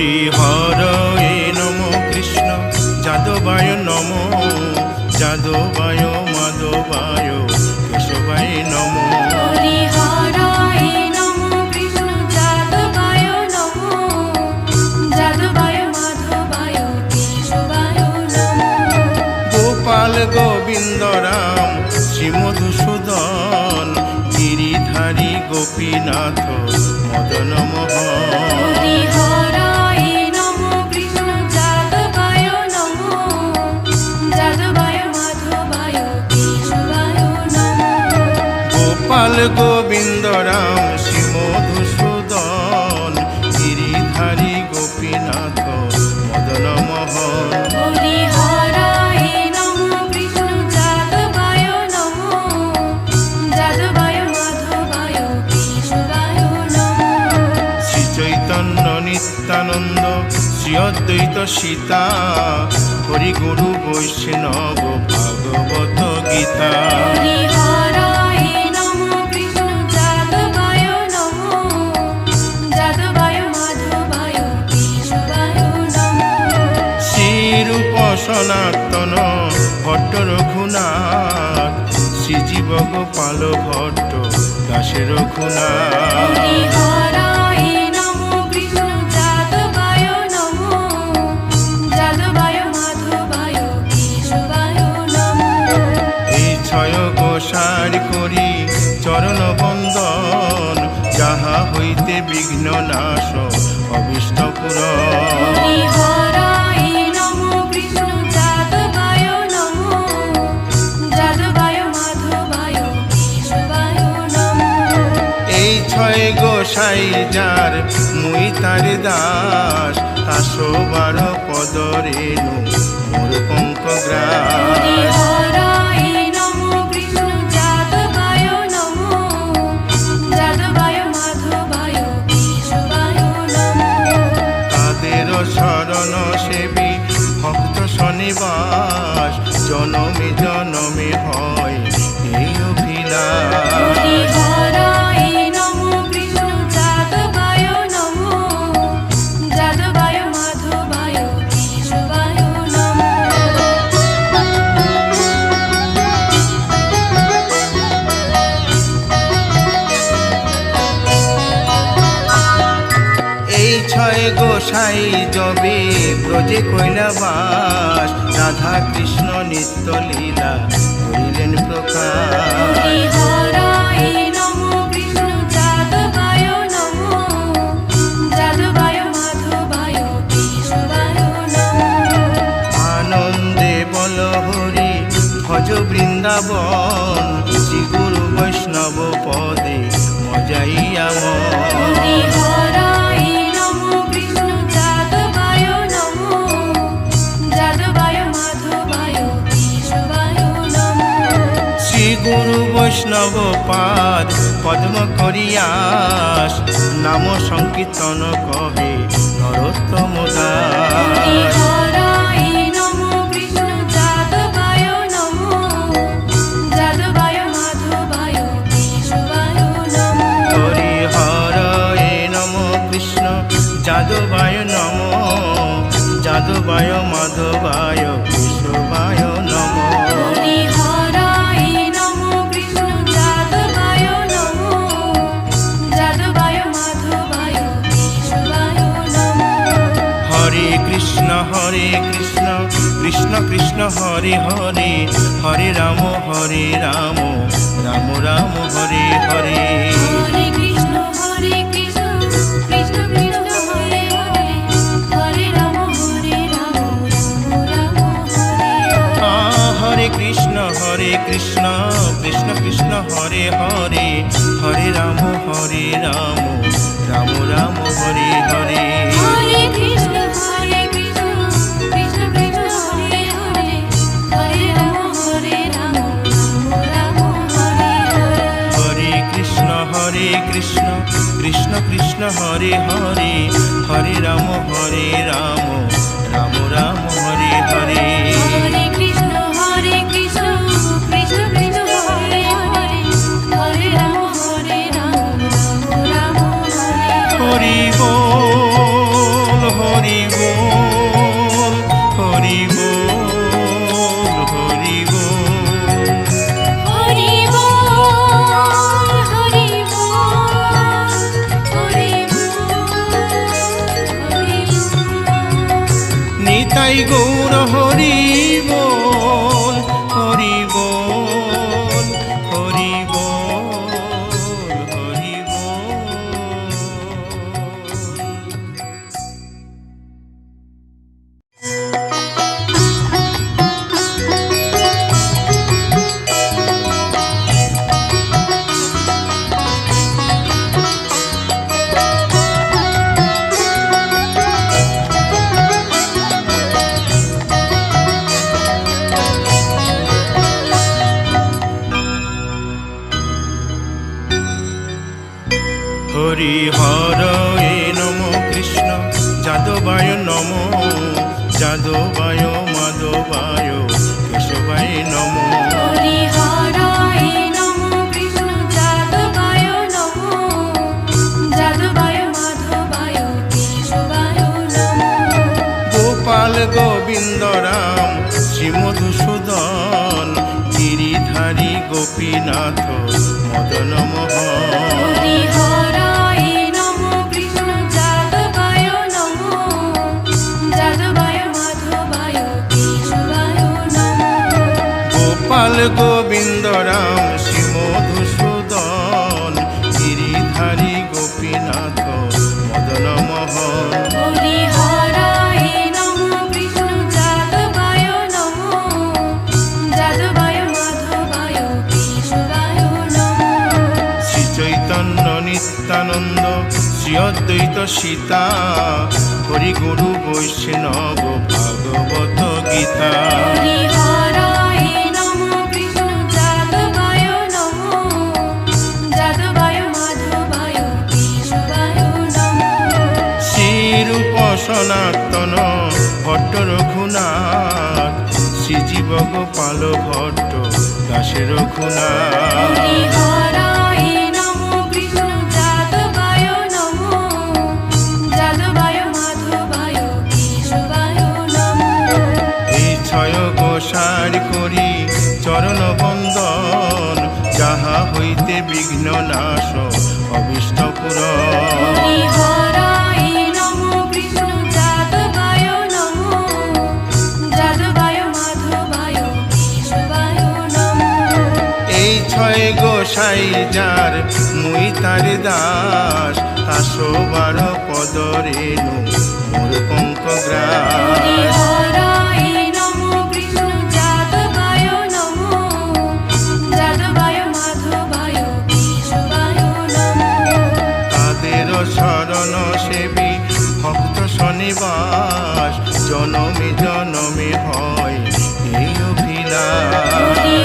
হরি হরয়ে নম কৃষ্ণ যাদবায় নম যাদবায় মাধবায় কেশবায় নম হরি হরায় নমো কৃষ্ণ যাদবায় নমো যাদবায় মাধবায় কেশবায় নমো গোপাল গোবিন্দ রাম শ্রী মধুসূদন গিরিধারী গোপীনাথ মদন মোহন হরি হরায় নমো কৃষ্ণ যাদবায় নমো যাদবায় মাধবায় কেশবায় নমো গোপাল গোবিন্দ রাম শ্রী মধুসূদন গিরিধারী গোপীনাথ মদন মোহন হরি হরায় নমো কৃষ্ণ যাদবায় নমো যাদবায় মাধবায় কেশবায় নমো শ্রী চৈতন্য নিত্যানন্দ শ্রী অদ্বৈত সীতা হরি গুরু বৈষ্ণব ভাগবত গীতা হরি হরায় নমো কৃষ্ণ যাদবায় নমো যাদবায় মাধবায় কেশবায় নমো শ্রীরূপ সনাতন ভট্ট রঘুনাথ শ্রীজীব গোপাল ভট্ট দাসে রঘুনাথ হরি হরায় নমো কৃষ্ণ যাদবায় নমো যাদবায় মাধবায় কেশবায় নমো এই ছয় গোসার করি চরণ বন্দন যাহা হইতে বিঘ্ন নাশ অবিষ্ট পুরন হরি হরায় নমো কৃষ্ণ যাদবায় নমো যাদবায় মাধবায় কেশবায় নমো এই ছয় গোসাই যার মুই তার দাস তাসো বার পদ রেণু মোর পঙ্ক হরি গ্রাস হরায় নমো কৃষ্ণ যাদবায় নমো যাদবায় মাধবায় কেশবায় নমো তাদের শরণ সেবী ভক্ত শনিবাস জনমে জনমে হয় এই অভিলাষ হরি হরায় নমো কৃষ্ণ যাদবায় নমো যাদবায় মাধবায় কেশবায় নমো এই ছয় গোসাই যবে ব্রজে কৈলাবাস রাধা কৃষ্ণ নিত্য লীলা করিলেন প্রকাশ হরি হরায় নমো কৃষ্ণ যাদবায় নমো যাদবায় মাধবায় কেশবায় নমো আনন্দে বল হরি ভজ বৃন্দাবন শ্রী গুরু বৈষ্ণব পদে মজাইয়া হরি হরায় নমো কৃষ্ণ যাদবায় নমো যাদবায় মাধবায় কেশবায় নমো শ্রী গুরু বৈষ্ণব পাদ পদ্ম করিয়াস নাম সংকীর্তন কহে নরোত্তম হরি দাস হরায় নমো কৃষ্ণ যাদবায় নমো যাদবায় মাধবায় কেশবায় নমো হরি হরয়ে নম কৃষ্ণ যাদবায় নম যাদবায় মাধবায় কেশবায় নম হরি হরায় নমো কৃষ্ণ যাদবায় নমো যাদবায় মাধবায় কেশবায় নমো হরে কৃষ্ণ কৃষ্ণ কৃষ্ণ হরে হরে হরে রাম রাম রাম হরে হরে হরে কৃষ্ণ কৃষ্ণ কৃষ্ণ হরে হরে হরে রাম রাম রাম হরে হরে হরে কৃষ্ণ কৃষ্ণ কৃষ্ণ হরে হরে হরে রাম রাম রাম হরে হরে হরে কৃষ্ণ কৃষ্ণ কৃষ্ণ কৃষ্ণ হরে হরে হরে রাম রাম রাম হরে হরে হরে কৃষ্ণ কৃষ্ণ কৃষ্ণ হরে হরে হরে রাম রাম রাম হরে হরে হরে কৃষ্ণ কৃষ্ণ কৃষ্ণ কৃষ্ণ হরে হরে হরে রাম রাম রাম হরে হরে হরি বল হরি হরয়ে নম কৃষ্ণ যাদবায় নম যাদবায় মাধবায় কেশবায় নম হরি হরায় নমো কৃষ্ণ যাদবায় নমো যাদবায় মাধবায় কেশবায় নমো গোপাল গোবিন্দ রাম শ্রী মধুসূদন গিরিধারী গোপীনাথ মদন মোহন হরি হরায় নমো কৃষ্ণ যাদবায় নমো যাদবায় মাধবায় কেশবায় নমো গোপাল গোবিন্দ রাম শ্রী মধুসূদন গিরিধারী গোপীনাথ মদন মোহন হরি হরায় নমো কৃষ্ণ যাদবায় নমো যাদবায় মাধবায় কেশবায় নমো শ্রী চৈতন্য নিত্যানন্দ শ্রী অদ্বৈত সীতা হরি গুরু বৈষ্ণব ভাগবত গীতা হরি হরায় নমো কৃষ্ণ যাদবায় নমো যাদবায় মাধবায় কেশবায় নমো শ্রীরূপ সনাতন ভট্ট রঘুনাথ শ্রীজীব গোপাল ভট্ট দাসে রঘুনাথ হরি হরায় নমো কৃষ্ণ যাদবায় নমো যাদবায় মাধবায় কেশবায় নমো এই ছয় গোসার করি চরণ বন্দন যাহা হইতে বিঘ্ন নাশ অবিষ্ট পুরন হরি হরায় নমো কৃষ্ণ যাদবায় নমো যাদবায় মাধবায় কেশবায় নমো এই ছয় গোসাই যার মুই তার দাস তাসবার পদ রেণু মোর পঙ্ক হরি গ্রাস হরায় নমো কৃষ্ণ যাদবায় নমো যাদবায় মাধবায় কেশবায় নমো তাদের শরণ সেবী ভক্ত শনিবাস জনমে জনমে হয় এই অভিলাষ হরি